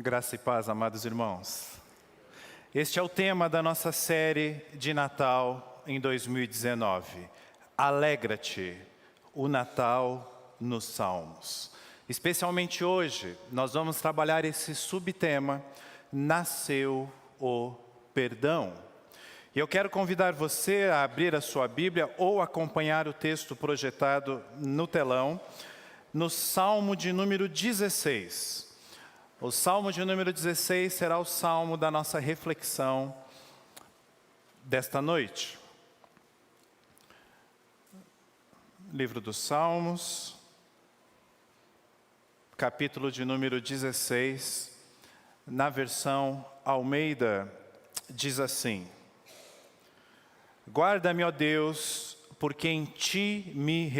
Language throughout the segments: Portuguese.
Graça e paz, amados irmãos. Este é o tema da nossa série de Natal em 2019. Alegra-te, o Natal nos Salmos. Especialmente hoje, nós vamos trabalhar esse subtema, Nasceu o Perdão. E eu quero convidar você a abrir a sua Bíblia ou acompanhar o texto projetado no telão, no Salmo de número 16. O Salmo de número 16 será o salmo da nossa reflexão desta noite. Livro dos Salmos, capítulo de número 16, na versão Almeida, diz assim: Guarda-me, ó Deus, porque em ti me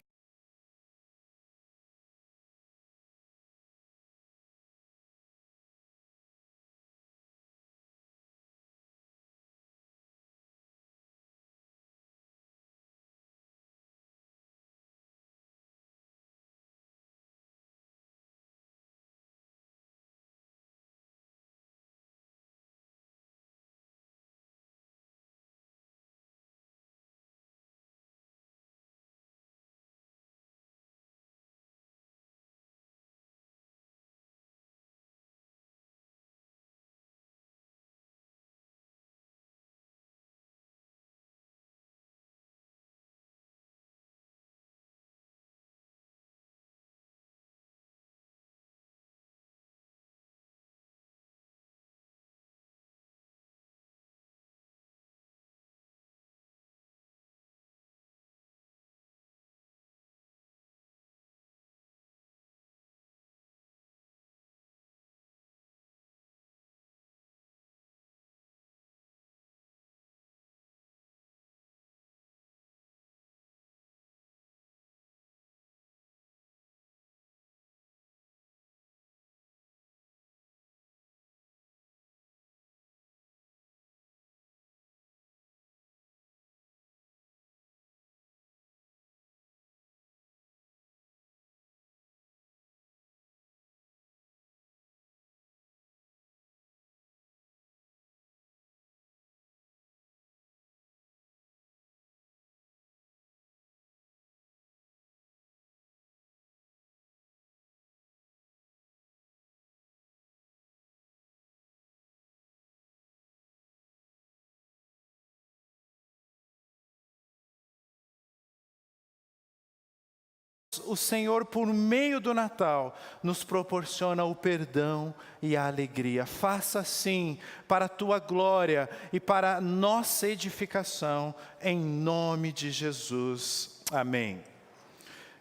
O Senhor, por meio do Natal, nos proporciona o perdão e a alegria. Faça assim para a tua glória e para a nossa edificação, em nome de Jesus. Amém.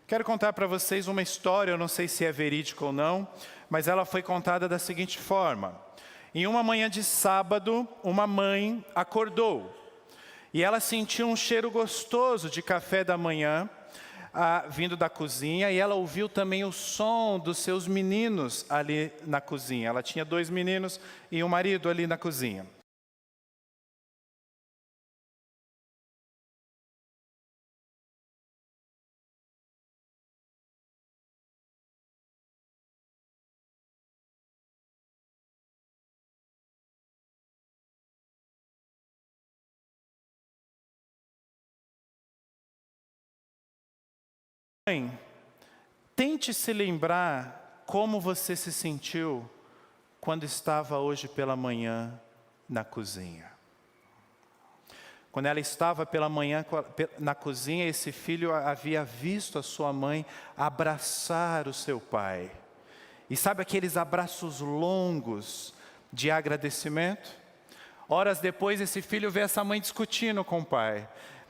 Quero contar para vocês uma história, eu não sei se é verídica ou não, mas ela foi contada da seguinte forma. Em uma manhã de sábado, uma mãe acordou e ela sentiu um cheiro gostoso de café da manhã, vindo da cozinha, e ela ouviu também o som dos seus meninos ali na cozinha. Ela tinha 2 meninos e um marido ali na cozinha. Mãe, tente se lembrar como você se sentiu quando estava hoje pela manhã na cozinha. Quando ela estava pela manhã na cozinha, esse filho havia visto a sua mãe abraçar o seu pai. E sabe aqueles abraços longos de agradecimento? Horas depois, esse filho vê essa mãe discutindo com o pai.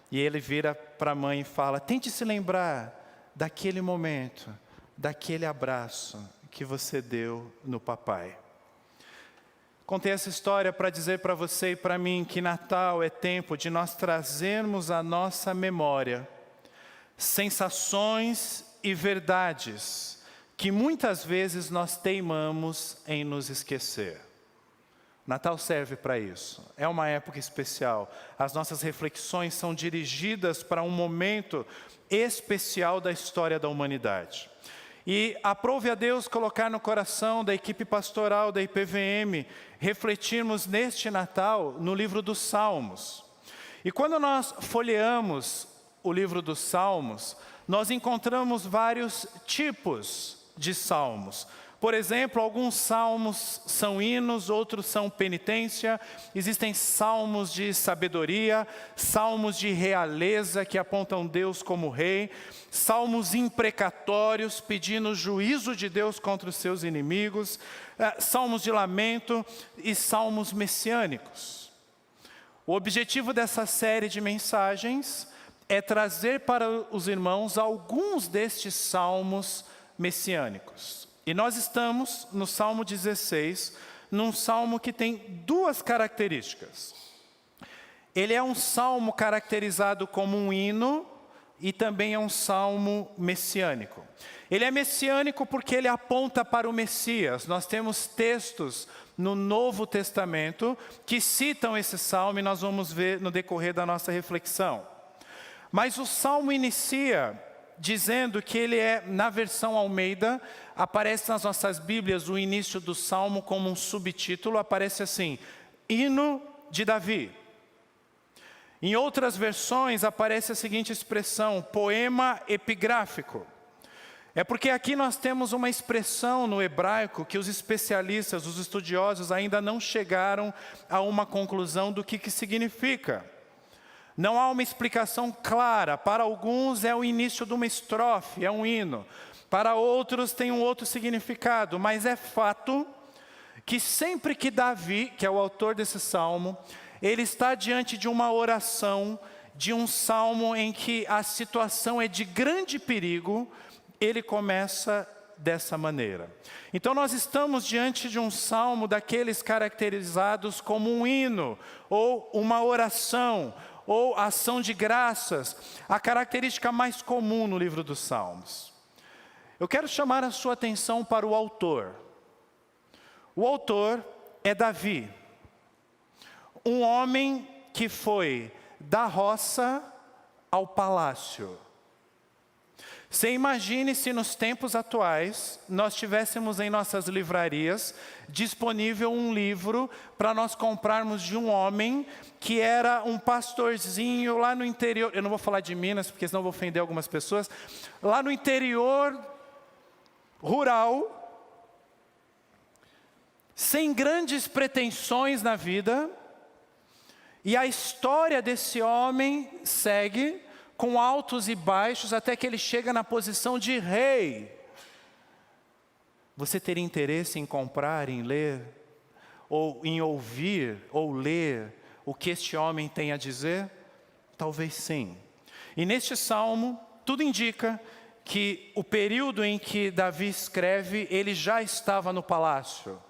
E ele vira para a mãe e fala: tente se lembrar daquele momento, daquele abraço que você deu no papai. Contei essa história para dizer para você e para mim que Natal é tempo de nós trazermos à nossa memória sensações e verdades que muitas vezes nós teimamos em nos esquecer. Natal serve para isso, é uma época especial. As nossas reflexões são dirigidas para um momento especial da história da humanidade. E aprove a Deus colocar no coração da equipe pastoral da IPVM, refletirmos neste Natal no livro dos Salmos. E quando nós folheamos o livro dos Salmos, nós encontramos vários tipos de salmos. Por exemplo, alguns salmos são hinos, outros são penitência. Existem salmos de sabedoria, salmos de realeza que apontam Deus como rei, salmos imprecatórios pedindo o juízo de Deus contra os seus inimigos, salmos de lamento e salmos messiânicos. O objetivo dessa série de mensagens é trazer para os irmãos alguns destes salmos messiânicos. E nós estamos no Salmo 16, num salmo que tem duas características. Ele é um salmo caracterizado como um hino e também é um salmo messiânico. Ele é messiânico porque ele aponta para o Messias. Nós temos textos no Novo Testamento que citam esse salmo e nós vamos ver no decorrer da nossa reflexão. Mas o salmo inicia dizendo que ele é, na versão Almeida, aparece nas nossas Bíblias o início do salmo como um subtítulo, aparece assim, hino de Davi. Em outras versões aparece a seguinte expressão, poema epigráfico. É porque aqui nós temos uma expressão no hebraico que os especialistas, os estudiosos ainda não chegaram a uma conclusão do que significa. Não há uma explicação clara. Para alguns é o início de uma estrofe, é um hino. Para outros tem um outro significado. Mas é fato que sempre que Davi, que é o autor desse salmo, ele está diante de uma oração, de um salmo em que a situação é de grande perigo, ele começa dessa maneira. Então nós estamos diante de um salmo daqueles caracterizados como um hino, ou uma oração, ou ação de graças, a característica mais comum no livro dos Salmos. Eu quero chamar a sua atenção para o autor. O autor é Davi, um homem que foi da roça ao palácio. Você imagine se nos tempos atuais nós tivéssemos em nossas livrarias disponível um livro para nós comprarmos de um homem que era um pastorzinho lá no interior, eu não vou falar de Minas porque senão vou ofender algumas pessoas, lá no interior rural, sem grandes pretensões na vida, e a história desse homem segue com altos e baixos, até que ele chega na posição de rei. Você teria interesse em comprar, em ler, ou em ouvir, ou ler o que este homem tem a dizer? Talvez sim. E neste salmo, tudo indica que o período em que Davi escreve, ele já estava no palácio.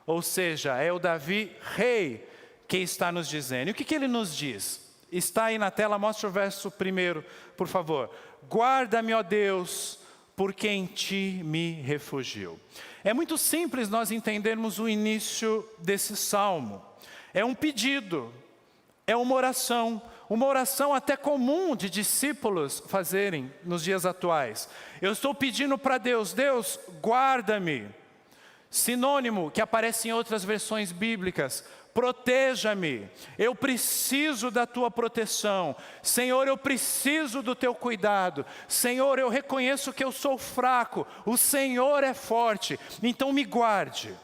Ou seja, é o Davi rei que está nos dizendo. E o que ele nos diz? Está aí na tela, mostra o verso primeiro, por favor. Guarda-me, ó Deus, porque em ti me refugio. É muito simples nós entendermos o início desse salmo. É um pedido, é uma oração até comum de discípulos fazerem nos dias atuais. Eu estou pedindo para Deus, Deus, guarda-me. Sinônimo que aparece em outras versões bíblicas, proteja-me, eu preciso da tua proteção. Senhor, eu preciso do teu cuidado. Senhor, eu reconheço que eu sou fraco, o Senhor é forte, então me guarde.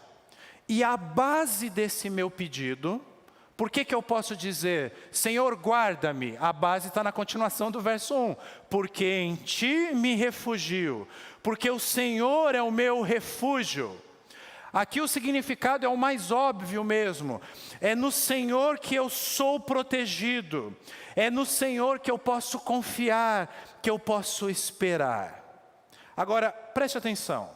E a base desse meu pedido, por que eu posso dizer, Senhor, guarda-me? A base está na continuação do verso 1. Porque em ti me refugio, porque o Senhor é o meu refúgio. Aqui o significado é o mais óbvio mesmo. É no Senhor que eu sou protegido. É no Senhor que eu posso confiar, que eu posso esperar. Agora, preste atenção.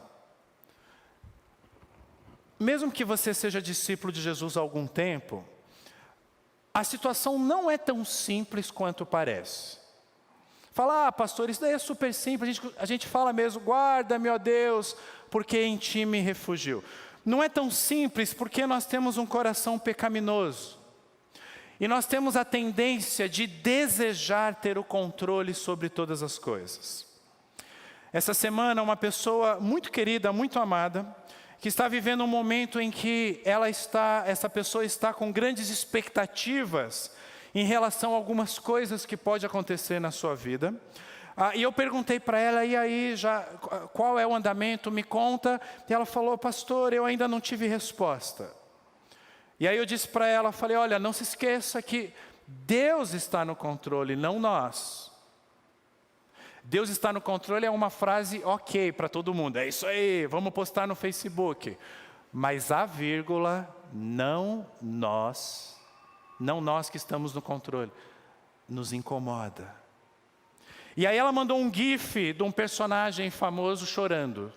Mesmo que você seja discípulo de Jesus há algum tempo, a situação não é tão simples quanto parece. Fala, pastor, isso daí é super simples, a gente fala mesmo, guarda-me, ó Deus, porque em ti me refugio. Não é tão simples porque nós temos um coração pecaminoso. E nós temos a tendência de desejar ter o controle sobre todas as coisas. Essa semana, uma pessoa muito querida, muito amada, que está vivendo um momento em que essa pessoa está com grandes expectativas em relação a algumas coisas que pode acontecer na sua vida. E eu perguntei para ela, e aí, qual é o andamento? Me conta. E ela falou, pastor, eu ainda não tive resposta. E aí eu disse para ela, falei, olha, não se esqueça que Deus está no controle, não nós. Deus está no controle é uma frase ok para todo mundo. É isso aí, vamos postar no Facebook. Mas a vírgula, não nós que estamos no controle, nos incomoda. E aí ela mandou um gif de um personagem famoso chorando.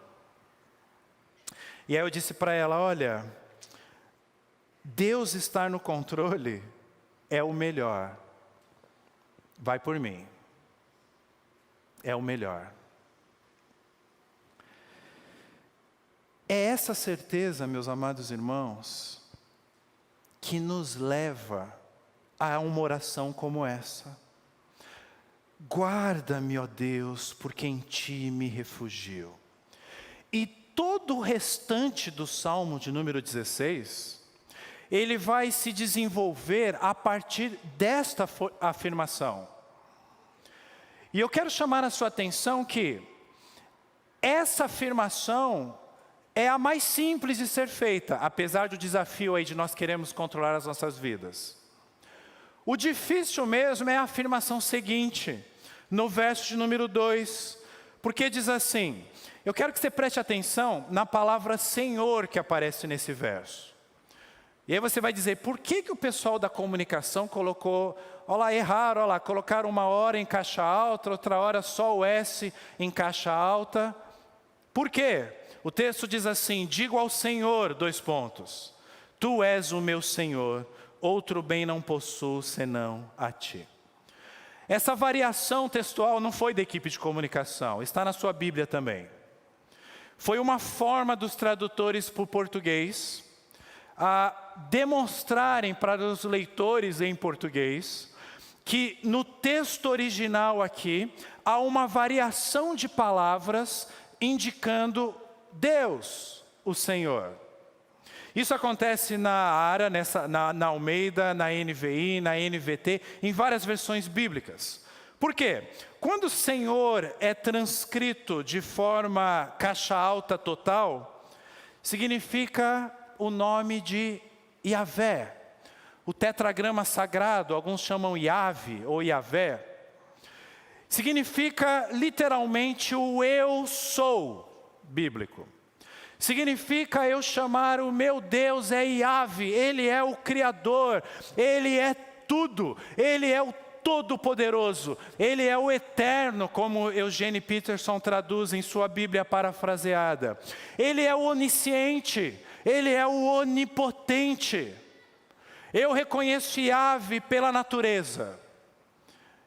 E aí eu disse para ela, olha, Deus estar no controle é o melhor. Vai por mim. É o melhor. É essa certeza, meus amados irmãos, que nos leva a uma oração como essa. Guarda-me, ó Deus, porque em ti me refugio. E todo o restante do Salmo de número 16, ele vai se desenvolver a partir desta afirmação. E eu quero chamar a sua atenção que essa afirmação é a mais simples de ser feita, apesar do desafio aí de nós queremos controlar as nossas vidas. O difícil mesmo é a afirmação seguinte, no verso de número 2, porque diz assim, eu quero que você preste atenção na palavra Senhor que aparece nesse verso. E aí você vai dizer, por que o pessoal da comunicação colocou, olha lá, erraram, olha lá, colocaram uma hora em caixa alta, outra hora só o S em caixa alta. Por quê? O texto diz assim, digo ao Senhor, : tu és o meu Senhor, outro bem não possuo senão a ti. Essa variação textual não foi da equipe de comunicação, está na sua Bíblia também. Foi uma forma dos tradutores para o português, a demonstrarem para os leitores em português, que no texto original aqui, há uma variação de palavras indicando Deus, o Senhor. Isso acontece na ARA, na Almeida, na NVI, na NVT, em várias versões bíblicas. Por quê? Quando o Senhor é transcrito de forma caixa alta total, significa o nome de Yahvé. O tetragrama sagrado, alguns chamam Yahvé ou Yahvé, significa literalmente o eu sou bíblico. Significa eu chamar o meu Deus é Yahvé, Ele é o Criador, Ele é tudo, Ele é o Todo-Poderoso, Ele é o Eterno, como Eugene Peterson traduz em sua Bíblia parafraseada. Ele é o Onisciente, Ele é o Onipotente. Eu reconheço Yahvé pela natureza.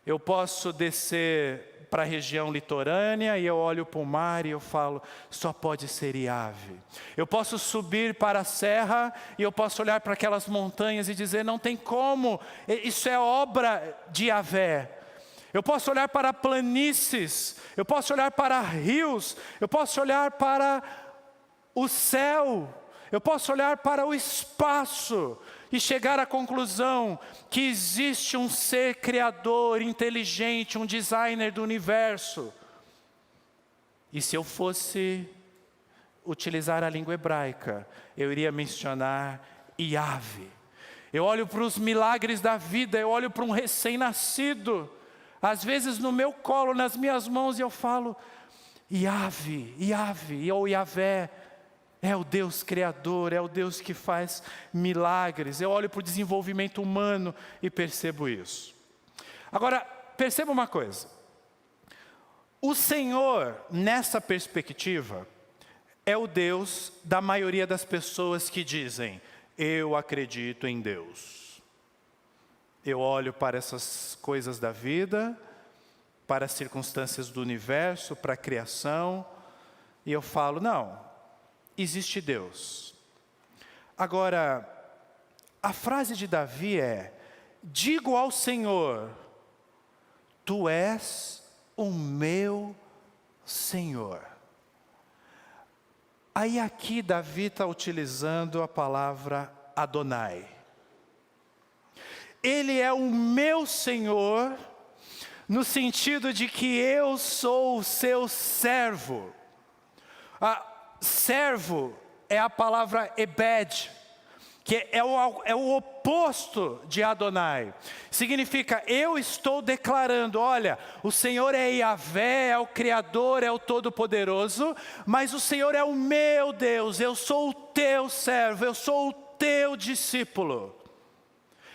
Eu posso descer para a região litorânea e eu olho para o mar e eu falo, só pode ser Yahvé. Eu posso subir para a serra e eu posso olhar para aquelas montanhas e dizer, não tem como, isso é obra de Yahvé. Eu posso olhar para planícies, eu posso olhar para rios, eu posso olhar para o céu, eu posso olhar para o espaço e chegar à conclusão que existe um ser criador, inteligente, um designer do universo. E se eu fosse utilizar a língua hebraica, eu iria mencionar Yahvé. Eu olho para os milagres da vida, eu olho para um recém-nascido, às vezes no meu colo, nas minhas mãos, e eu falo, Yahvé, Yahvé, ou Yahvé. É o Deus Criador, é o Deus que faz milagres. Eu olho para o desenvolvimento humano e percebo isso. Agora, perceba uma coisa. O Senhor, nessa perspectiva, é o Deus da maioria das pessoas que dizem, eu acredito em Deus. Eu olho para essas coisas da vida, para as circunstâncias do universo, para a criação, e eu falo, não. Existe Deus. Agora, a frase de Davi é, digo ao Senhor, tu és o meu Senhor. Aí aqui Davi está utilizando a palavra Adonai. Ele é o meu Senhor, no sentido de que eu sou o seu servo. Servo é a palavra Ebed, que é o oposto de Adonai. Significa, eu estou declarando, olha, o Senhor é Yahvé, é o Criador, é o Todo-Poderoso, mas o Senhor é o meu Deus, eu sou o teu servo, eu sou o teu discípulo.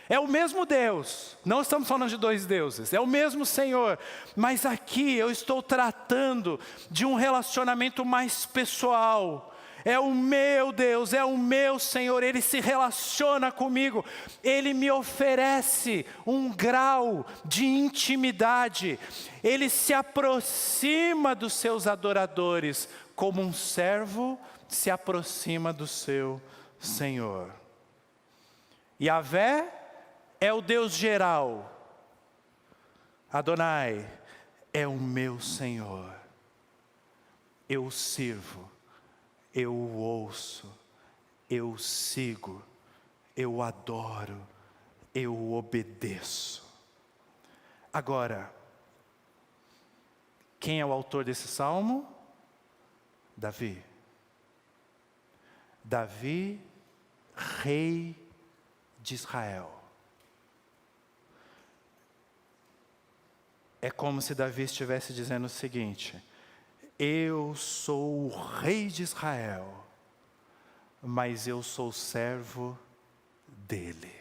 É o mesmo Deus, não estamos falando de dois deuses, é o mesmo Senhor, mas aqui eu estou tratando de um relacionamento mais pessoal. É o meu Deus, é o meu Senhor, Ele se relaciona comigo, Ele me oferece um grau de intimidade, Ele se aproxima dos seus adoradores, como um servo se aproxima do seu Senhor. Yahvé é o Deus geral, Adonai é o meu Senhor, eu o sirvo. Eu o ouço, eu o sigo, eu o adoro, eu o obedeço. Agora, quem é o autor desse salmo? Davi. Davi, rei de Israel. É como se Davi estivesse dizendo o seguinte: eu sou o rei de Israel, mas eu sou servo dele.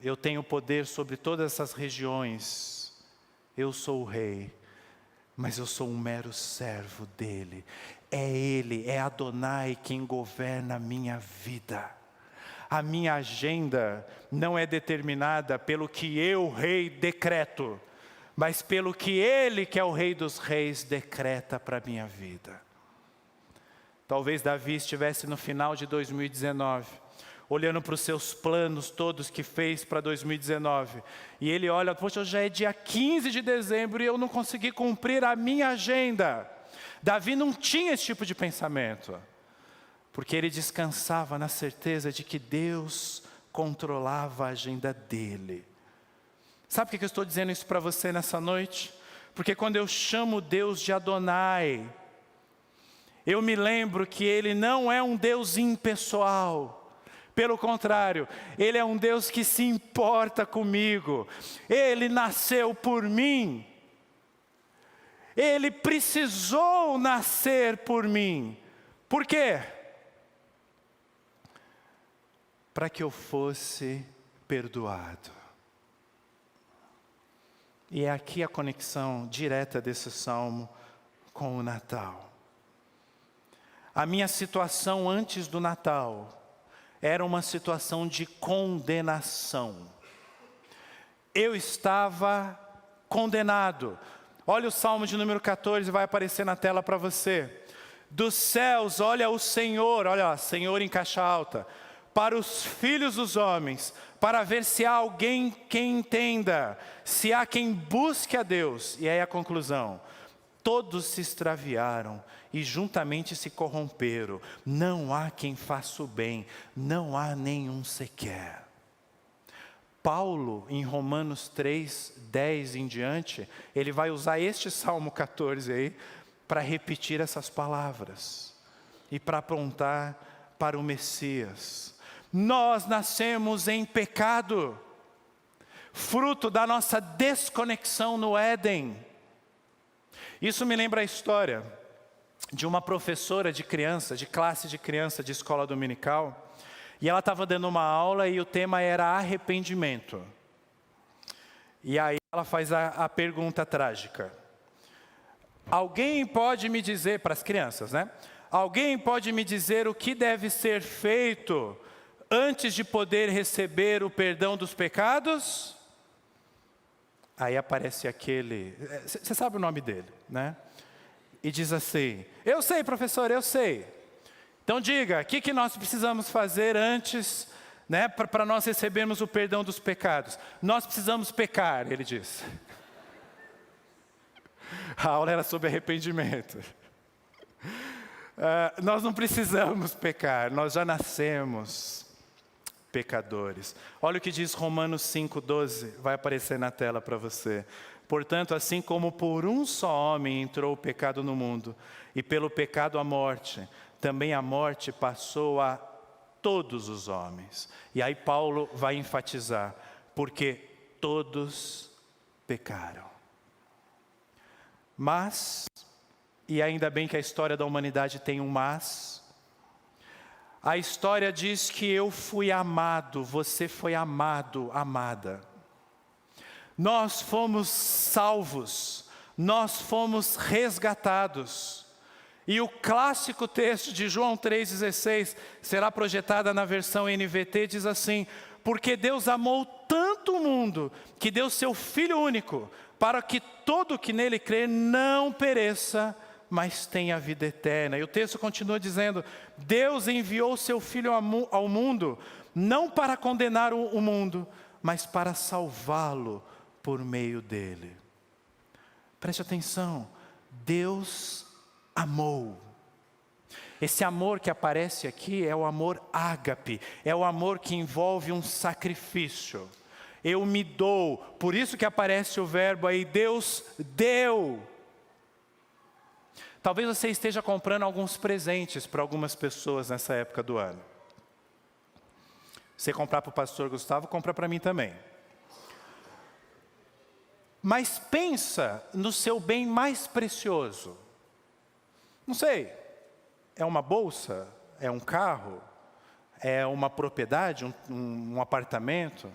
Eu tenho poder sobre todas essas regiões, eu sou o rei, mas eu sou um mero servo dele. É ele, é Adonai quem governa a minha vida. A minha agenda não é determinada pelo que eu, rei, decreto, mas pelo que Ele, que é o Rei dos Reis, decreta para a minha vida. Talvez Davi estivesse no final de 2019, olhando para os seus planos todos que fez para 2019, e ele olha, poxa, hoje já é dia 15 de dezembro e eu não consegui cumprir a minha agenda. Davi não tinha esse tipo de pensamento, porque ele descansava na certeza de que Deus controlava a agenda dele. Sabe por que eu estou dizendo isso para você nessa noite? Porque quando eu chamo Deus de Adonai, eu me lembro que Ele não é um Deus impessoal. Pelo contrário, Ele é um Deus que se importa comigo. Ele nasceu por mim. Ele precisou nascer por mim. Por quê? Para que eu fosse perdoado. E é aqui a conexão direta desse salmo com o Natal. A minha situação antes do Natal era uma situação de condenação. Eu estava condenado. Olha o salmo de número 14, vai aparecer na tela para você. Dos céus, olha o Senhor, olha lá, Senhor em caixa alta, para os filhos dos homens, para ver se há alguém que entenda, se há quem busque a Deus. E aí a conclusão: todos se extraviaram e juntamente se corromperam, não há quem faça o bem, não há nenhum sequer. Paulo, em Romanos 3, 10 em diante, ele vai usar este Salmo 14 aí, para repetir essas palavras, e para apontar para o Messias. Nós nascemos em pecado, fruto da nossa desconexão no Éden. Isso me lembra a história de uma professora de criança, de classe de criança de escola dominical, e ela estava dando uma aula e o tema era arrependimento. E aí ela faz a pergunta trágica: alguém pode me dizer, para as crianças, né? Alguém pode me dizer o que deve ser feito antes de poder receber o perdão dos pecados? Aí aparece aquele, você sabe o nome dele, né? E diz assim: eu sei, professor, eu sei. Então diga, o que nós precisamos fazer antes, né, para nós recebermos o perdão dos pecados? Nós precisamos pecar, ele diz. A aula era sobre arrependimento. Nós não precisamos pecar, nós já nascemos pecadores. Olha o que diz Romanos 5,12, vai aparecer na tela para você. Portanto, assim como por um só homem entrou o pecado no mundo, e pelo pecado a morte, também a morte passou a todos os homens. E aí Paulo vai enfatizar, porque todos pecaram. Mas, e ainda bem que a história da humanidade tem um mas, a história diz que eu fui amado, você foi amado, amada. Nós fomos salvos, nós fomos resgatados. E o clássico texto de João 3,16, será projetada na versão NVT, diz assim: porque Deus amou tanto o mundo, que deu seu Filho único, para que todo que nele crer não pereça, mas tenha vida eterna. E o texto continua dizendo: Deus enviou seu Filho ao mundo, não para condenar o mundo, mas para salvá-lo por meio dele. Preste atenção, Deus amou. Esse amor que aparece aqui é o amor ágape, é o amor que envolve um sacrifício. Eu me dou, por isso que aparece o verbo aí, Deus deu. Talvez você esteja comprando alguns presentes para algumas pessoas nessa época do ano. Se comprar para o pastor Gustavo, compra para mim também. Mas pensa no seu bem mais precioso. Não sei, é uma bolsa? É um carro? É uma propriedade? Um apartamento?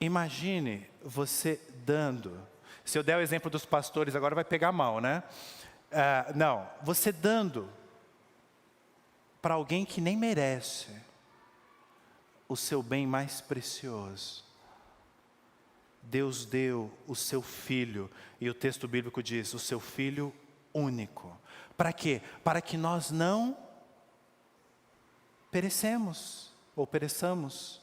Imagine você dando. Se eu der o exemplo dos pastores, agora vai pegar mal, né? Não, você dando para alguém que nem merece o seu bem mais precioso. Deus deu o seu Filho, e o texto bíblico diz, o seu Filho único. Para quê? Para que nós não pereçamos, ou pereçamos.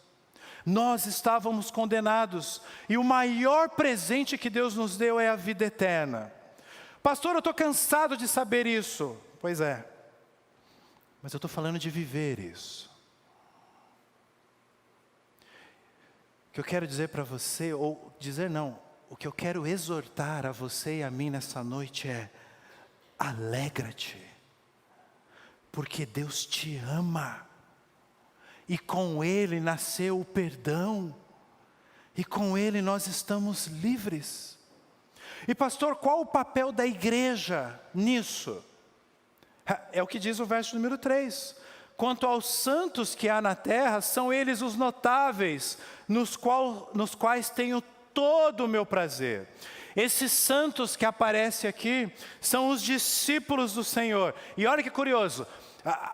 Nós estávamos condenados, e o maior presente que Deus nos deu é a vida eterna. Pastor, eu estou cansado de saber isso. Pois é, mas eu estou falando de viver isso. O que eu quero dizer para você, ou dizer não, o que eu quero exortar a você e a mim nessa noite é: alegra-te, porque Deus te ama, e com Ele nasceu o perdão, e com Ele nós estamos livres. E pastor, qual o papel da igreja nisso? É o que diz o verso número 3. Quanto aos santos que há na terra, são eles os notáveis, nos quais tenho todo o meu prazer. Esses santos que aparecem aqui, são os discípulos do Senhor. E olha que curioso,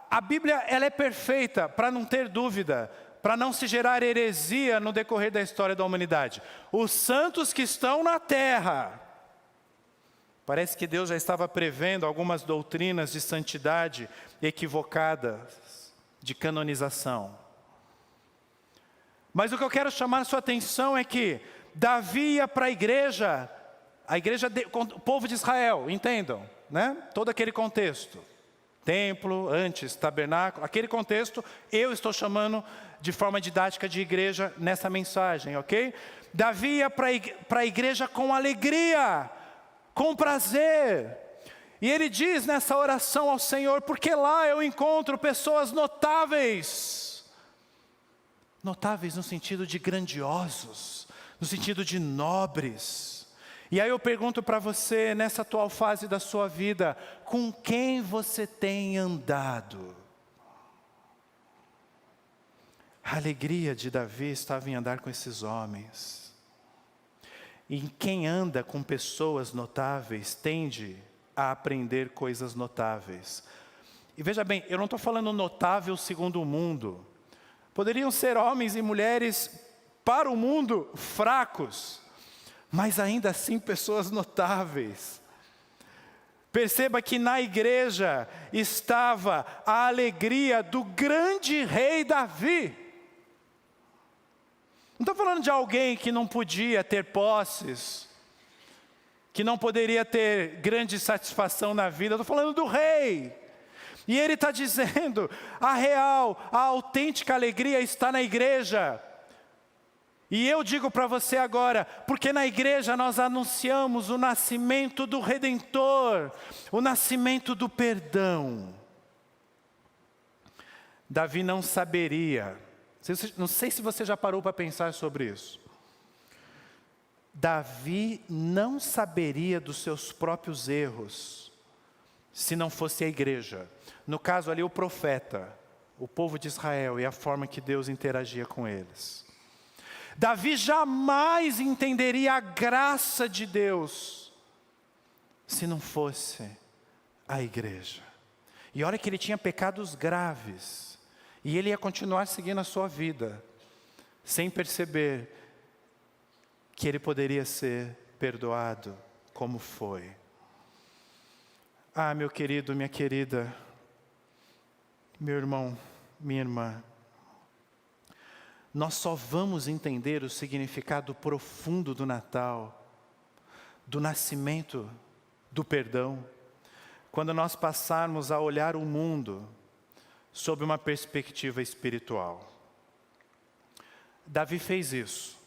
a Bíblia ela é perfeita para não ter dúvida, para não se gerar heresia no decorrer da história da humanidade. Os santos que estão na terra, parece que Deus já estava prevendo algumas doutrinas de santidade equivocadas, de canonização. Mas o que eu quero chamar a sua atenção é que Davi ia para a igreja, o povo de Israel, entendam, né? Todo aquele contexto. Templo, antes, tabernáculo, aquele contexto, eu estou chamando de forma didática de igreja nessa mensagem, ok? Davi ia para a igreja com alegria, com prazer. E ele diz nessa oração ao Senhor, porque lá eu encontro pessoas notáveis. Notáveis no sentido de grandiosos, no sentido de nobres. E aí eu pergunto para você, nessa atual fase da sua vida, com quem você tem andado? A alegria de Davi estava em andar com esses homens. E quem anda com pessoas notáveis tende a aprender coisas notáveis. E veja bem, eu não estou falando notável segundo o mundo. Poderiam ser homens e mulheres para o mundo fracos, mas ainda assim pessoas notáveis. Perceba que na igreja estava a alegria do grande rei Davi. Não estou falando de alguém que não podia ter posses, que não poderia ter grande satisfação na vida. Estou falando do rei. E ele está dizendo, a real, a autêntica alegria está na igreja. E eu digo para você agora, porque na igreja nós anunciamos o nascimento do Redentor, o nascimento do perdão. Davi não saberia, não sei se você já parou para pensar sobre isso. Davi não saberia dos seus próprios erros, se não fosse a igreja. No caso ali o profeta, o povo de Israel e a forma que Deus interagia com eles. Davi jamais entenderia a graça de Deus, se não fosse a igreja. E olha que ele tinha pecados graves, e ele ia continuar seguindo a sua vida, sem perceber que ele poderia ser perdoado como foi. Ah, meu querido, minha querida, meu irmão, minha irmã, nós só vamos entender o significado profundo do Natal, do nascimento do perdão, quando nós passarmos a olhar o mundo sob uma perspectiva espiritual. Davi fez isso.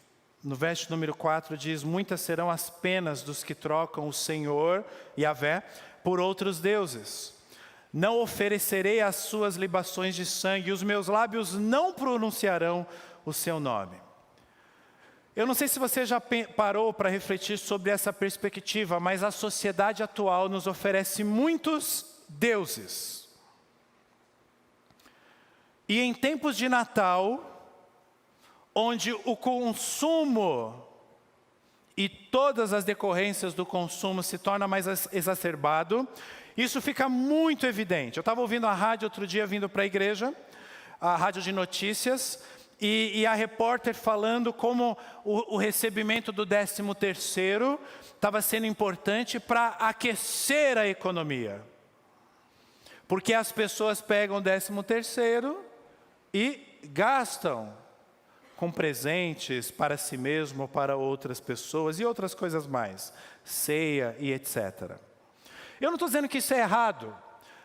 No verso número 4 diz, muitas serão as penas dos que trocam o Senhor, Yahvé, por outros deuses. Não oferecerei as suas libações de sangue, e os meus lábios não pronunciarão o seu nome. Eu não sei se você já parou para refletir sobre essa perspectiva, mas a sociedade atual nos oferece muitos deuses. E em tempos de Natal, onde o consumo e todas as decorrências do consumo se torna mais exacerbado, isso fica muito evidente. Eu estava ouvindo a rádio outro dia, vindo para a igreja, a rádio de notícias, e a repórter falando como o recebimento do 13º estava sendo importante para aquecer a economia. Porque as pessoas pegam o 13º e gastam com presentes para si mesmo ou para outras pessoas e outras coisas mais, ceia e etc. Eu não estou dizendo que isso é errado,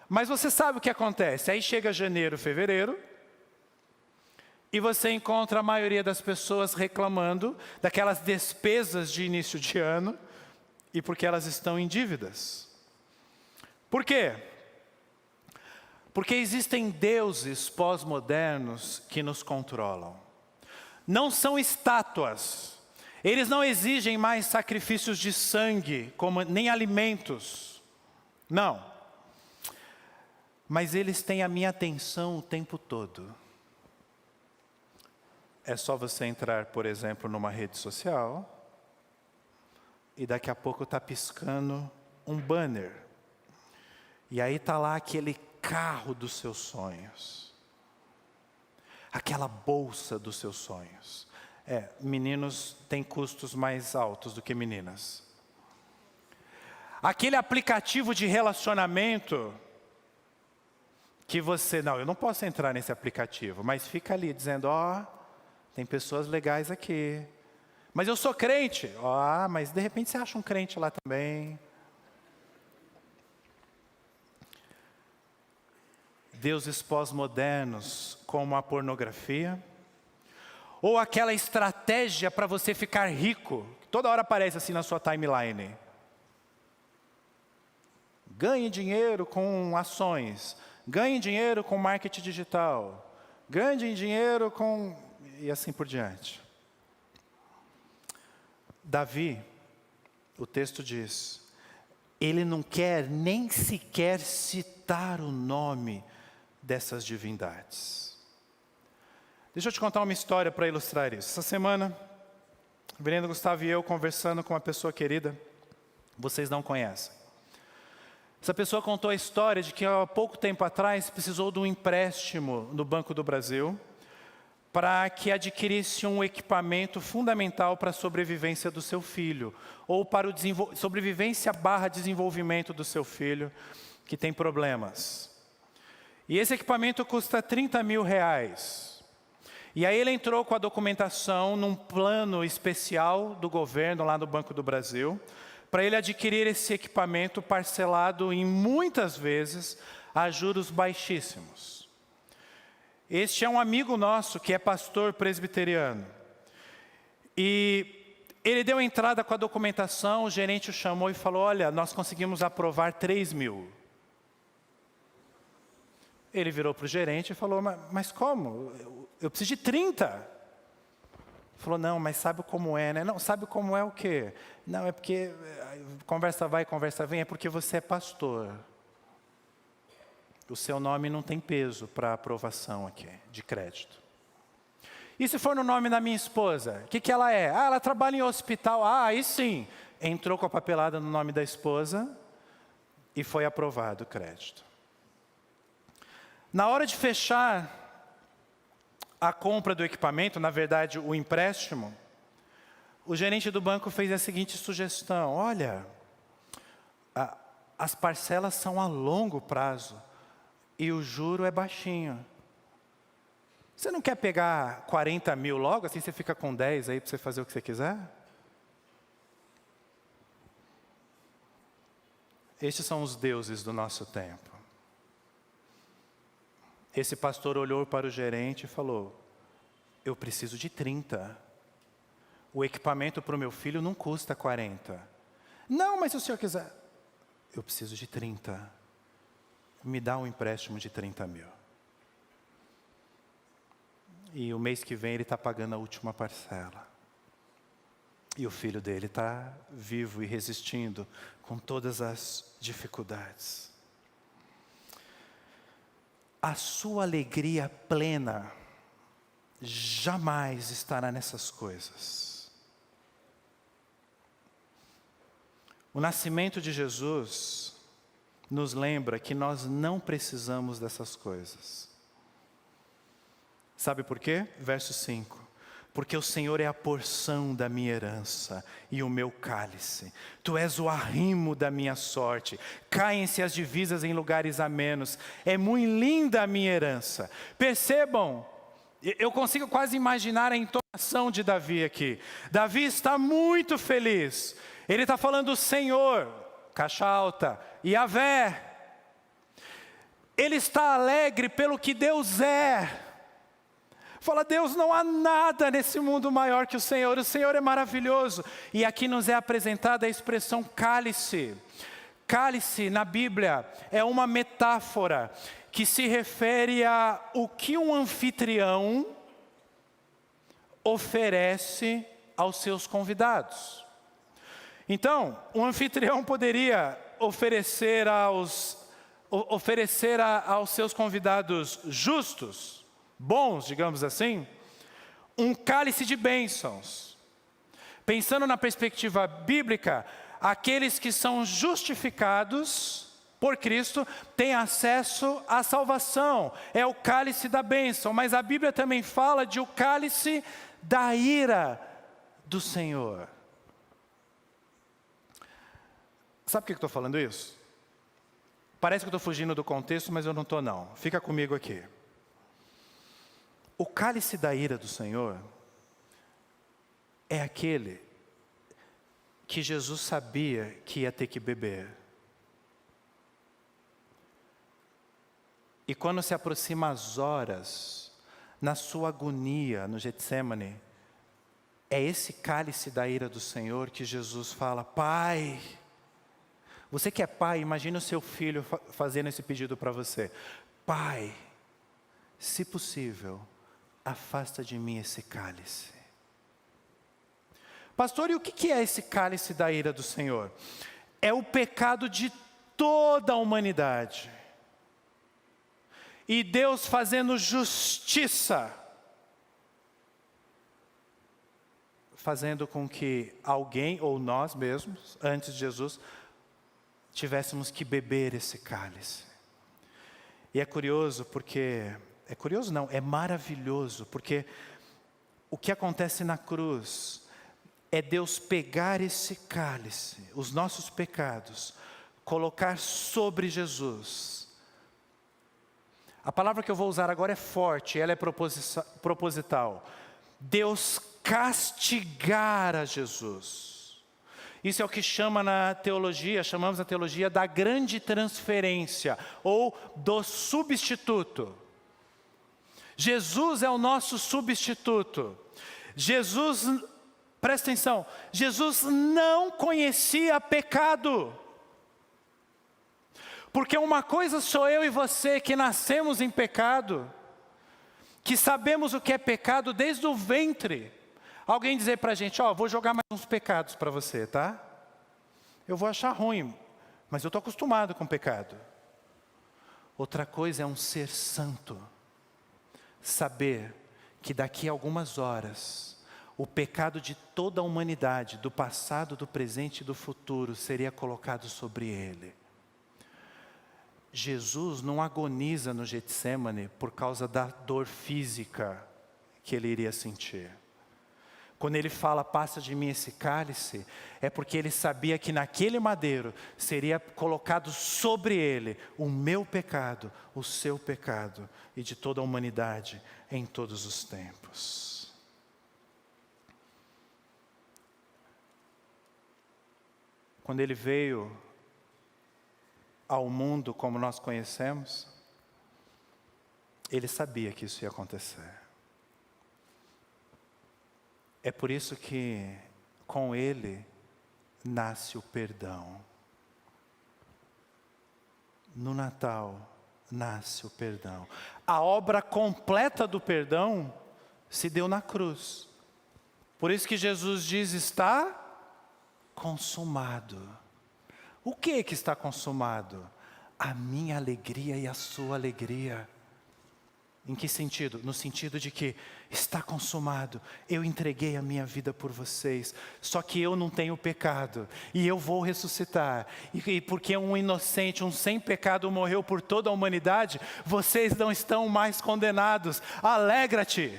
mas você sabe o que acontece. Aí chega janeiro, fevereiro, e você encontra a maioria das pessoas reclamando daquelas despesas de início de ano e porque elas estão em dívidas. Por quê? Porque existem deuses pós-modernos que nos controlam. Não são estátuas. Eles não exigem mais sacrifícios de sangue, nem alimentos. Não. Mas eles têm a minha atenção o tempo todo. É só você entrar, por exemplo, numa rede social e daqui a pouco está piscando um banner. E aí está lá aquele carro dos seus sonhos. Aquela bolsa dos seus sonhos. Meninos têm custos mais altos do que meninas. Aquele aplicativo de relacionamento que você... Não, eu não posso entrar nesse aplicativo, mas fica ali dizendo, tem pessoas legais aqui. Mas eu sou crente. Mas de repente você acha um crente lá também. Deuses pós-modernos, como a pornografia. Ou aquela estratégia para você ficar rico, que toda hora aparece assim na sua timeline. Ganhe dinheiro com ações. Ganhe dinheiro com marketing digital. Ganhe dinheiro com... E assim por diante. Davi, o texto diz, ele não quer nem sequer citar o nome dessas divindades. Deixa eu te contar uma história para ilustrar isso. Essa semana, o Breno, Gustavo e eu conversando com uma pessoa querida, vocês não conhecem. Essa pessoa contou a história de que há pouco tempo atrás precisou de um empréstimo no Banco do Brasil para que adquirisse um equipamento fundamental para a sobrevivência do seu filho, ou para o sobrevivência / desenvolvimento do seu filho, que tem problemas. E esse equipamento custa R$30 mil. E aí ele entrou com a documentação num plano especial do governo lá no Banco do Brasil, para ele adquirir esse equipamento parcelado em muitas vezes a juros baixíssimos. Este é um amigo nosso que é pastor presbiteriano. E ele deu entrada com a documentação, o gerente o chamou e falou: olha, nós conseguimos aprovar 3 mil. Ele virou para o gerente e falou: mas como? Eu preciso de 30. Ele falou: não, mas sabe como é, né? Não, sabe como é o quê? Não, é porque conversa vai, conversa vem, é porque você é pastor. O seu nome não tem peso para aprovação aqui, de crédito. E se for no nome da minha esposa, o que ela é? Ah, ela trabalha em hospital. Ah, aí sim. Entrou com a papelada no nome da esposa e foi aprovado o crédito. Na hora de fechar a compra do equipamento, na verdade o empréstimo, o gerente do banco fez a seguinte sugestão: olha, as parcelas são a longo prazo e o juro é baixinho. Você não quer pegar 40 mil logo, assim você fica com 10 aí para você fazer o que você quiser? Estes são os deuses do nosso tempo. Esse pastor olhou para o gerente e falou: eu preciso de 30. O equipamento para o meu filho não custa 40. Não, mas se o senhor quiser. Eu preciso de 30. Me dá um empréstimo de 30 mil. E o mês que vem ele está pagando a última parcela. E o filho dele está vivo e resistindo com todas as dificuldades. A sua alegria plena jamais estará nessas coisas. O nascimento de Jesus nos lembra que nós não precisamos dessas coisas. Sabe por quê? Verso 5. Porque o Senhor é a porção da minha herança e o meu cálice. Tu és o arrimo da minha sorte. Caem-se as divisas em lugares amenos. É muito linda a minha herança. Percebam, eu consigo quase imaginar a entonação de Davi aqui. Davi está muito feliz. Ele está falando do Senhor, caixa alta, Yahvé. Ele está alegre pelo que Deus é. Fala: Deus, não há nada nesse mundo maior que o Senhor é maravilhoso. E aqui nos é apresentada a expressão cálice. Cálice na Bíblia é uma metáfora que se refere a o que um anfitrião oferece aos seus convidados. Então, um anfitrião poderia oferecer aos seus convidados justos, bons, digamos assim, um cálice de bênçãos. Pensando na perspectiva bíblica, aqueles que são justificados por Cristo têm acesso à salvação. É o cálice da bênção, mas a Bíblia também fala de o cálice da ira do Senhor. Sabe por que eu estou falando isso? Parece que eu estou fugindo do contexto, mas eu não estou não. Fica comigo aqui. O cálice da ira do Senhor é aquele que Jesus sabia que ia ter que beber. E quando se aproxima as horas, na sua agonia no Getsêmani, é esse cálice da ira do Senhor que Jesus fala: Pai, você que é pai, imagina o seu filho fazendo esse pedido para você: Pai, se possível, afasta de mim esse cálice. Pastor, e o que é esse cálice da ira do Senhor? É o pecado de toda a humanidade. E Deus fazendo justiça, fazendo com que alguém, ou nós mesmos, antes de Jesus, tivéssemos que beber esse cálice. E é curioso porque... É curioso não, é maravilhoso, porque o que acontece na cruz é Deus pegar esse cálice, os nossos pecados, colocar sobre Jesus. A palavra que eu vou usar agora é forte, ela é proposital. Deus castigar a Jesus. Isso é o que chamamos na teologia da grande transferência, ou do substituto. Jesus é o nosso substituto. Jesus, presta atenção, Jesus não conhecia pecado. Porque uma coisa sou eu e você que nascemos em pecado, que sabemos o que é pecado desde o ventre. Alguém dizer para a gente, vou jogar mais uns pecados para você, tá? Eu vou achar ruim, mas eu estou acostumado com pecado. Outra coisa é um ser santo. Saber que daqui a algumas horas, o pecado de toda a humanidade, do passado, do presente e do futuro, seria colocado sobre ele. Jesus não agoniza no Getsêmani por causa da dor física que ele iria sentir. Quando ele fala, passa de mim esse cálice, é porque ele sabia que naquele madeiro seria colocado sobre ele o meu pecado, o seu pecado e de toda a humanidade em todos os tempos. Quando ele veio ao mundo como nós conhecemos, ele sabia que isso ia acontecer. É por isso que com ele nasce o perdão. No Natal nasce o perdão. A obra completa do perdão se deu na cruz. Por isso que Jesus diz, está consumado. O que está consumado? A minha alegria e a sua alegria. Em que sentido? No sentido de que está consumado, eu entreguei a minha vida por vocês, só que eu não tenho pecado, e eu vou ressuscitar, e porque um inocente, um sem pecado morreu por toda a humanidade, vocês não estão mais condenados, alegra-te!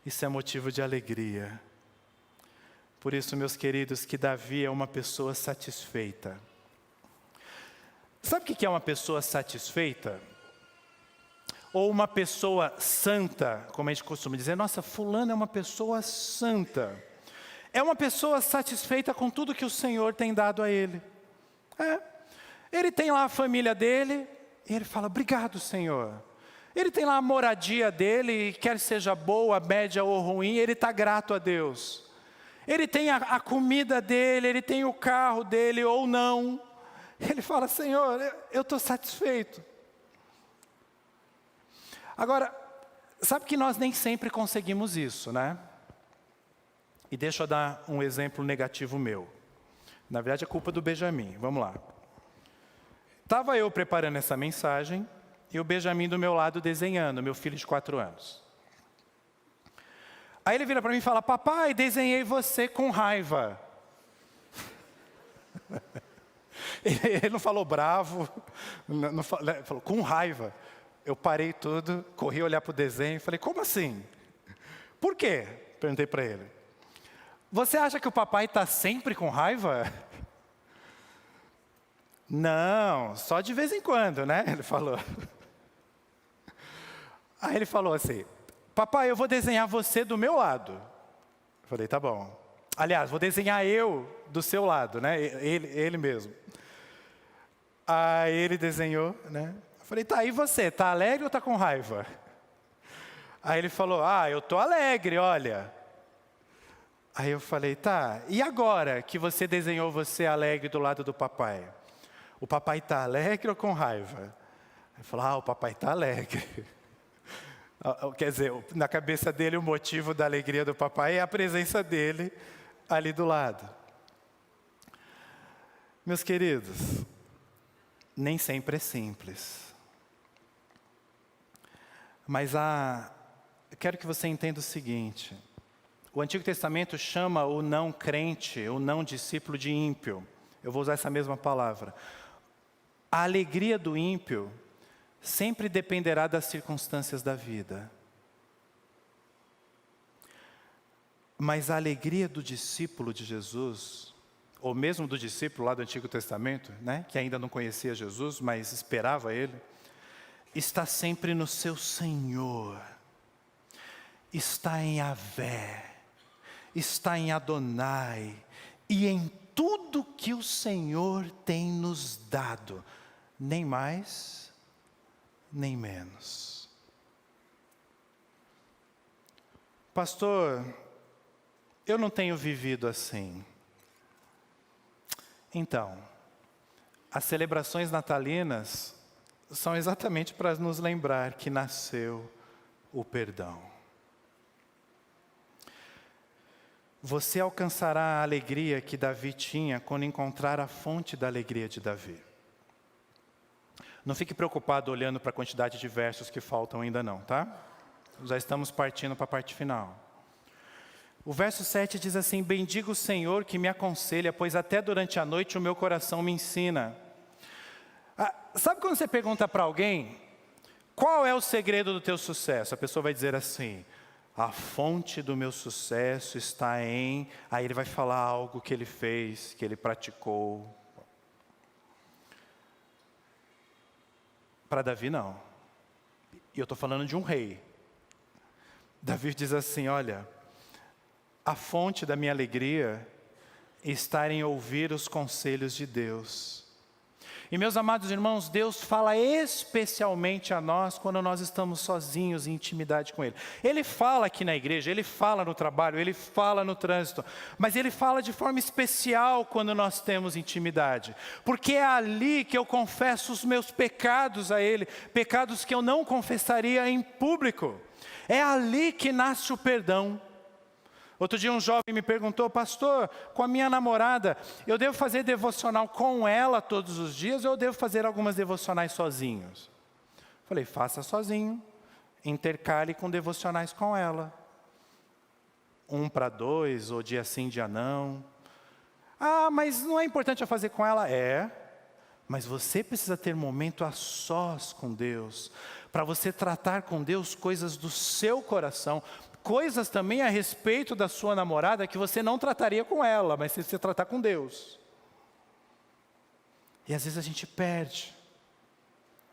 Isso é motivo de alegria. Por isso, meus queridos, que Davi é uma pessoa satisfeita. Sabe o que é uma pessoa satisfeita? Ou uma pessoa santa, como a gente costuma dizer, nossa, fulano é uma pessoa santa. É uma pessoa satisfeita com tudo que o Senhor tem dado a ele. Ele tem lá a família dele, e ele fala, obrigado, Senhor. Ele tem lá a moradia dele, quer seja boa, média ou ruim, ele está grato a Deus. Ele tem a comida dele, ele tem o carro dele ou não. Ele fala, Senhor, eu estou satisfeito. Agora, sabe que nós nem sempre conseguimos isso, né? E deixa eu dar um exemplo negativo meu. Na verdade, é culpa do Benjamin. Vamos lá. Estava eu preparando essa mensagem e o Benjamin do meu lado desenhando, meu filho de 4 anos. Aí ele vira para mim e fala, papai, desenhei você com raiva. Ele não falou bravo, não falou com raiva. Eu parei tudo, corri olhar para o desenho e falei, como assim? Por quê? Perguntei para ele. Você acha que o papai está sempre com raiva? Não, só de vez em quando, né? Ele falou. Aí ele falou assim, papai, eu vou desenhar você do meu lado. Eu falei, tá bom. Aliás, vou desenhar eu do seu lado, né? Ele mesmo. Aí ele desenhou, né? Eu falei, tá, e você? Tá alegre ou tá com raiva? Aí ele falou, eu tô alegre, olha. Aí eu falei, tá, e agora que você desenhou você alegre do lado do papai? O papai tá alegre ou com raiva? Ele falou, o papai tá alegre. Quer dizer, na cabeça dele o motivo da alegria do papai é a presença dele ali do lado. Meus queridos, nem sempre é simples. Mas quero que você entenda o seguinte. O Antigo Testamento chama o não crente, o não discípulo de ímpio. Eu vou usar essa mesma palavra. A alegria do ímpio sempre dependerá das circunstâncias da vida. Mas a alegria do discípulo de Jesus, ou mesmo do discípulo lá do Antigo Testamento, né, que ainda não conhecia Jesus, mas esperava Ele, está sempre no seu Senhor, está em Yahvé, está em Adonai e em tudo que o Senhor tem nos dado, nem mais, nem menos. Pastor, eu não tenho vivido assim. Então, as celebrações natalinas são exatamente para nos lembrar que nasceu o perdão. Você alcançará a alegria que Davi tinha quando encontrar a fonte da alegria de Davi. Não fique preocupado olhando para a quantidade de versos que faltam ainda não, tá? Já estamos partindo para a parte final. O verso 7 diz assim: bendiga o Senhor que me aconselha, pois até durante a noite o meu coração me ensina. Sabe quando você pergunta para alguém, qual é o segredo do teu sucesso? A pessoa vai dizer assim, a fonte do meu sucesso está em... Aí ele vai falar algo que ele fez, que ele praticou. Para Davi não. E eu estou falando de um rei. Davi diz assim, olha, a fonte da minha alegria está em ouvir os conselhos de Deus. E meus amados irmãos, Deus fala especialmente a nós quando nós estamos sozinhos em intimidade com Ele. Ele fala aqui na igreja, Ele fala no trabalho, Ele fala no trânsito, mas Ele fala de forma especial quando nós temos intimidade. Porque é ali que eu confesso os meus pecados a Ele, pecados que eu não confessaria em público. É ali que nasce o perdão. Outro dia um jovem me perguntou, pastor, com a minha namorada, eu devo fazer devocional com ela todos os dias ou eu devo fazer algumas devocionais sozinhos? Falei, faça sozinho, intercale com devocionais com ela. 1 para 2, ou dia sim, dia não. Ah, mas não é importante eu fazer com ela? É, mas você precisa ter momento a sós com Deus, para você tratar com Deus coisas do seu coração, coisas também a respeito da sua namorada que você não trataria com ela, mas você tratar com Deus. E às vezes a gente perde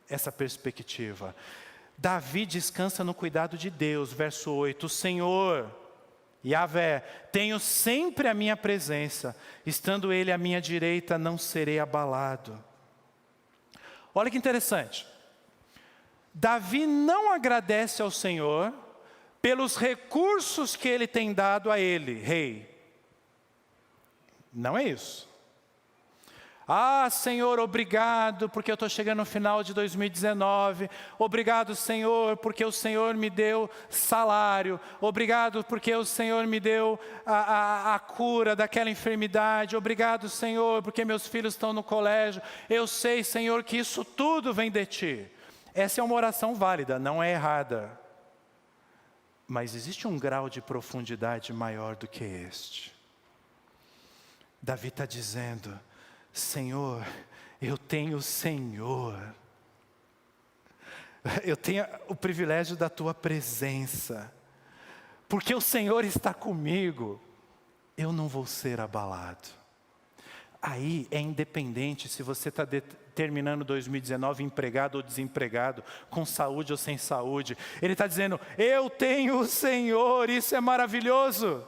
essa perspectiva. Davi descansa no cuidado de Deus, verso 8, o Senhor, Yahvé, tenho sempre a minha presença, estando Ele à minha direita, não serei abalado. Olha que interessante, Davi não agradece ao Senhor pelos recursos que Ele tem dado a ele, rei. Não é isso. Ah, Senhor, obrigado, porque eu estou chegando no final de 2019. Obrigado, Senhor, porque o Senhor me deu salário. Obrigado, porque o Senhor me deu a cura daquela enfermidade. Obrigado, Senhor, porque meus filhos estão no colégio. Eu sei, Senhor, que isso tudo vem de Ti. Essa é uma oração válida, não é errada. Mas existe um grau de profundidade maior do que este. Davi está dizendo, Senhor, eu tenho o Senhor. Eu tenho o privilégio da Tua presença. Porque o Senhor está comigo, eu não vou ser abalado. Aí é independente se você está terminando 2019 empregado ou desempregado, com saúde ou sem saúde. Ele está dizendo, eu tenho o Senhor, isso é maravilhoso.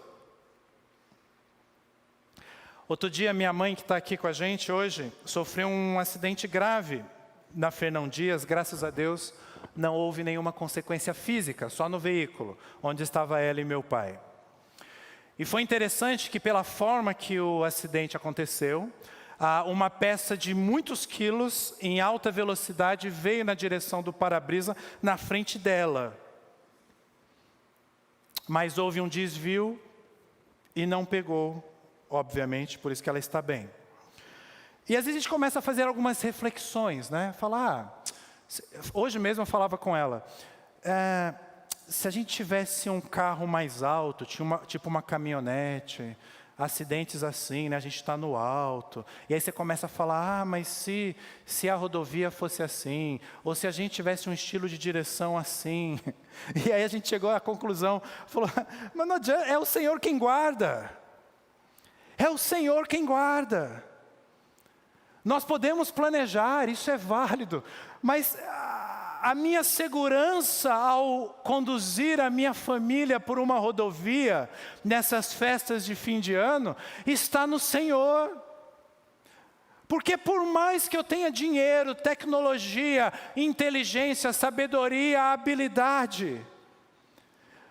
Outro dia minha mãe que está aqui com a gente hoje, sofreu um acidente grave na Fernão Dias, graças a Deus não houve nenhuma consequência física, só no veículo, onde estava ela e meu pai. E foi interessante que pela forma que o acidente aconteceu, uma peça de muitos quilos em alta velocidade veio na direção do para-brisa na frente dela. Mas houve um desvio e não pegou, obviamente, por isso que ela está bem. E às vezes a gente começa a fazer algumas reflexões, né? Falar, hoje mesmo eu falava com ela, se a gente tivesse um carro mais alto, tipo uma caminhonete, acidentes assim, né? A gente está no alto, e aí você começa a falar, mas se a rodovia fosse assim, ou se a gente tivesse um estilo de direção assim, e aí a gente chegou à conclusão, falou, mas não adianta, é o Senhor quem guarda, é o Senhor quem guarda. Nós podemos planejar, isso é válido, mas A minha segurança ao conduzir a minha família por uma rodovia, nessas festas de fim de ano, está no Senhor. Porque por mais que eu tenha dinheiro, tecnologia, inteligência, sabedoria, habilidade,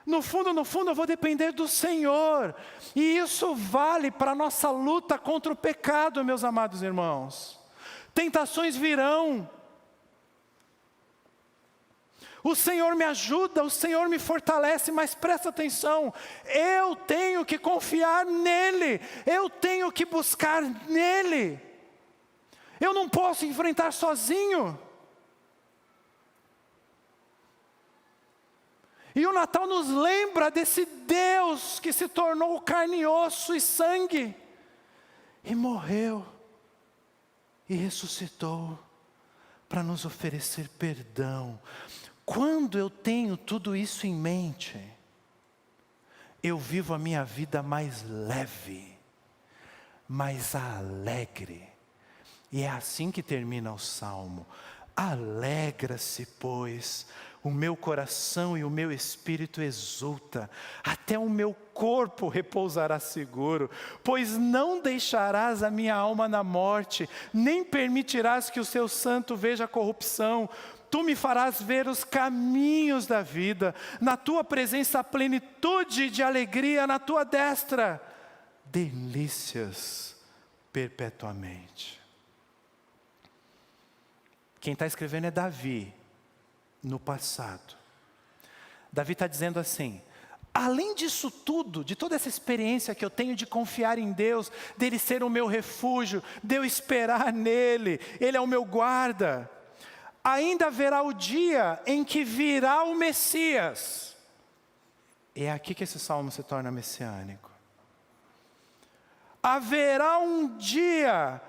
no fundo eu vou depender do Senhor. E isso vale para a nossa luta contra o pecado, meus amados irmãos. Tentações virão. O Senhor me ajuda, o Senhor me fortalece, mas presta atenção, eu tenho que confiar nele, eu tenho que buscar nele. Eu não posso enfrentar sozinho. E o Natal nos lembra desse Deus que se tornou carne, osso e sangue, e morreu, e ressuscitou, para nos oferecer perdão. Quando eu tenho tudo isso em mente, eu vivo a minha vida mais leve, mais alegre. E é assim que termina o Salmo. Alegra-se, pois, o meu coração e o meu espírito exulta, até o meu corpo repousará seguro, pois não deixarás a minha alma na morte, nem permitirás que o seu santo veja a corrupção. Tu me farás ver os caminhos da vida, na tua presença a plenitude de alegria, na tua destra, delícias perpetuamente. Quem está escrevendo é Davi, no passado. Davi está dizendo assim: além disso tudo, de toda essa experiência que eu tenho de confiar em Deus, dele ser o meu refúgio, de eu esperar nele, ele é o meu guarda, ainda haverá o dia em que virá o Messias. É aqui que esse salmo se torna messiânico. Haverá um dia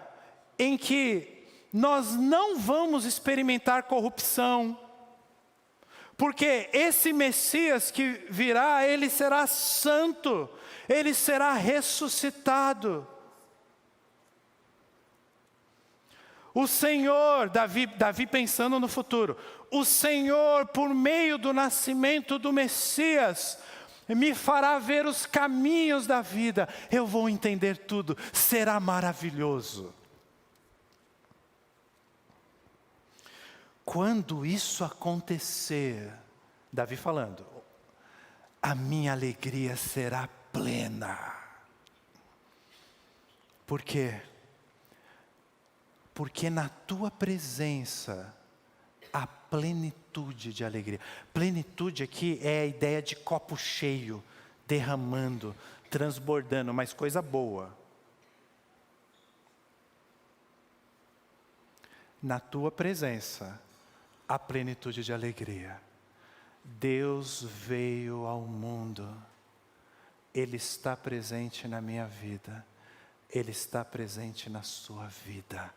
em que nós não vamos experimentar corrupção, porque esse Messias que virá, ele será santo, ele será ressuscitado. O Senhor, Davi pensando no futuro, o Senhor, por meio do nascimento do Messias, me fará ver os caminhos da vida, eu vou entender tudo, será maravilhoso. Quando isso acontecer, Davi falando, a minha alegria será plena. Por quê? Porque na tua presença há plenitude de alegria. Plenitude aqui é a ideia de copo cheio, derramando, transbordando, mas coisa boa. Na tua presença há plenitude de alegria. Deus veio ao mundo, Ele está presente na minha vida, Ele está presente na sua vida.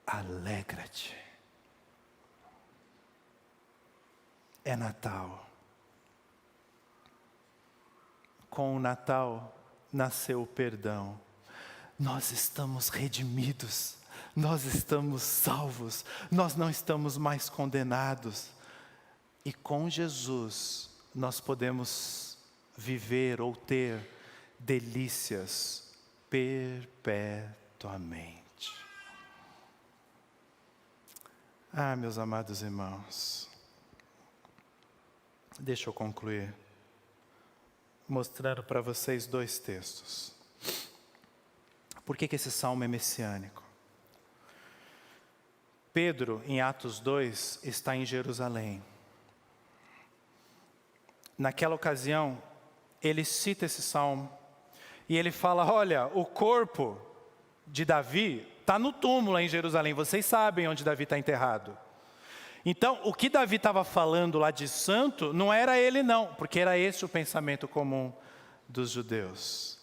Alegra-te. É Natal. Com o Natal nasceu o perdão. Nós estamos redimidos, nós estamos salvos, nós não estamos mais condenados. E com Jesus nós podemos viver ou ter delícias perpetuamente. Ah, meus amados irmãos, deixa eu concluir mostrando para vocês dois textos. Por que esse salmo é messiânico? Pedro, em Atos 2, está em Jerusalém. Naquela ocasião, ele cita esse salmo e ele fala: olha, o corpo de Davi está no túmulo em Jerusalém, vocês sabem onde Davi está enterrado. Então, o que Davi estava falando lá de santo, não era ele não, porque era esse o pensamento comum dos judeus.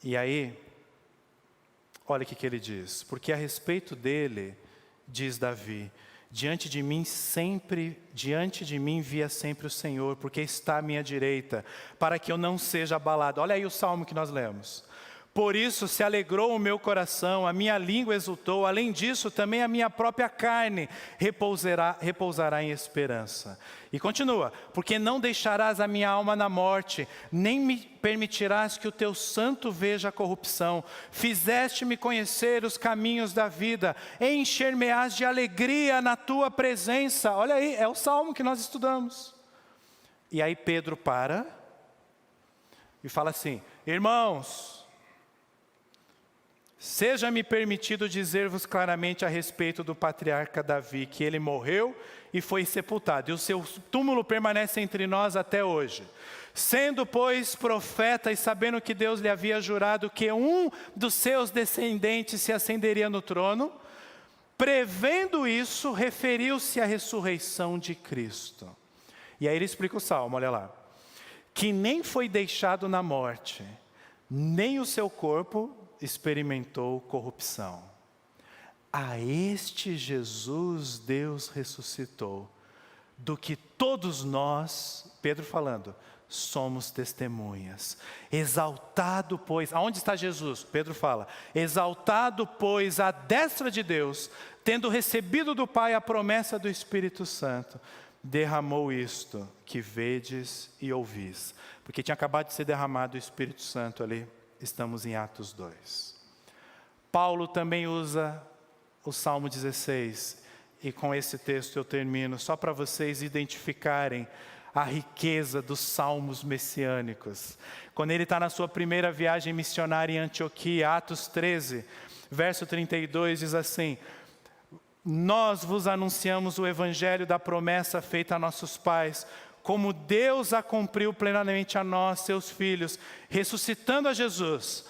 E aí, olha o que ele diz: porque a respeito dele, diz Davi, diante de mim via sempre o Senhor, porque está à minha direita, para que eu não seja abalado. Olha aí o salmo que nós lemos. Por isso se alegrou o meu coração, a minha língua exultou. Além disso, também a minha própria carne repousará em esperança. E continua: porque não deixarás a minha alma na morte, nem me permitirás que o teu santo veja a corrupção. Fizeste-me conhecer os caminhos da vida, encher-me-ás de alegria na tua presença. Olha aí, é o salmo que nós estudamos. E aí Pedro para e fala assim: irmãos, seja-me permitido dizer-vos claramente a respeito do patriarca Davi, que ele morreu e foi sepultado, e o seu túmulo permanece entre nós até hoje. Sendo, pois, profeta e sabendo que Deus lhe havia jurado que um dos seus descendentes se assenderia no trono, prevendo isso, referiu-se à ressurreição de Cristo. E aí ele explica o salmo, olha lá. Que nem foi deixado na morte, nem o seu corpo experimentou corrupção. A este Jesus Deus ressuscitou, do que todos nós, Pedro falando, somos testemunhas. Exaltado, pois, aonde está Jesus? Pedro fala, exaltado, pois, à destra de Deus, tendo recebido do Pai a promessa do Espírito Santo, derramou isto que vedes e ouvis. Porque tinha acabado de ser derramado o Espírito Santo ali. Estamos em Atos 2. Paulo também usa o Salmo 16. E com esse texto eu termino, só para vocês identificarem a riqueza dos salmos messiânicos. Quando ele está na sua primeira viagem missionária em Antioquia, Atos 13, verso 32, diz assim: nós vos anunciamos o evangelho da promessa feita a nossos pais, como Deus a cumpriu plenamente a nós, seus filhos, ressuscitando a Jesus,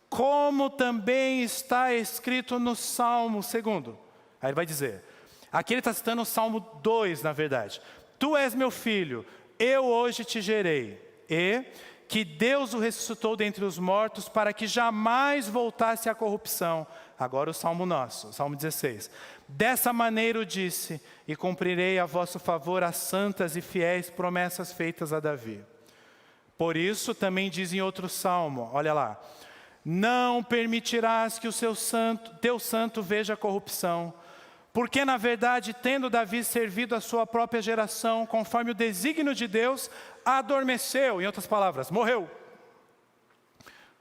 como também está escrito no Salmo 2. Aí ele vai dizer, aqui ele está citando o Salmo 2, na verdade. Tu és meu filho, eu hoje te gerei. E que Deus o ressuscitou dentre os mortos para que jamais voltasse à corrupção. Agora o Salmo nosso, Salmo 16. Dessa maneira o disse, e cumprirei a vosso favor as santas e fiéis promessas feitas a Davi. Por isso também diz em outro Salmo, olha lá, não permitirás que o teu santo veja a corrupção, porque na verdade, tendo Davi servido a sua própria geração, conforme o desígnio de Deus, adormeceu, em outras palavras, morreu.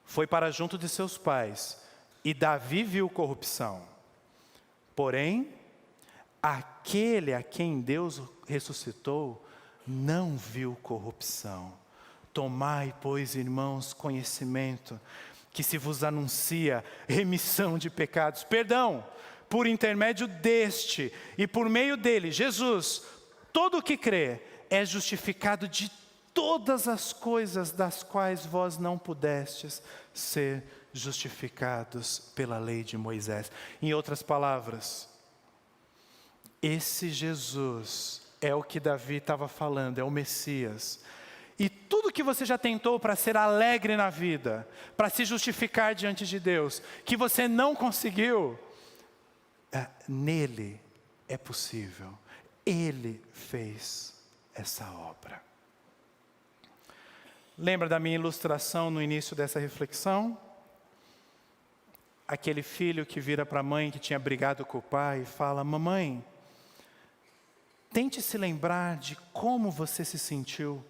Foi para junto de seus pais, e Davi viu corrupção. Porém, aquele a quem Deus ressuscitou, não viu corrupção. Tomai, pois, irmãos, conhecimento, que se vos anuncia remissão de pecados, perdão, por intermédio deste, e por meio dele, Jesus, todo o que crê é justificado de todas as coisas das quais vós não pudestes ser justificados pela lei de Moisés. Em outras palavras, esse Jesus é o que Davi estava falando, é o Messias. E tudo que você já tentou para ser alegre na vida, para se justificar diante de Deus, que você não conseguiu, nele é possível. Ele fez essa obra. Lembra da minha ilustração no início dessa reflexão? Aquele filho que vira para a mãe que tinha brigado com o pai e fala: mamãe, tente se lembrar de como você se sentiu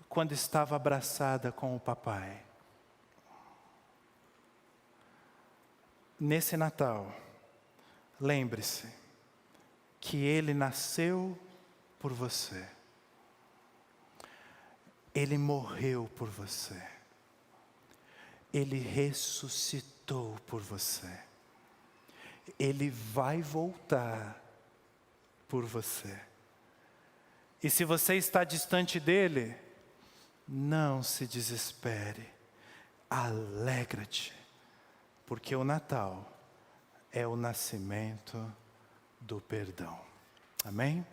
quando estava abraçada com o papai. Nesse Natal, lembre-se que ele nasceu por você. Ele morreu por você. Ele ressuscitou por você. Ele vai voltar por você. E se você está distante dele, não se desespere. Alegra-te, porque o Natal é o nascimento do perdão. Amém?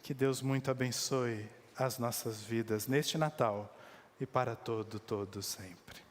Que Deus muito abençoe as nossas vidas neste Natal e para todo sempre.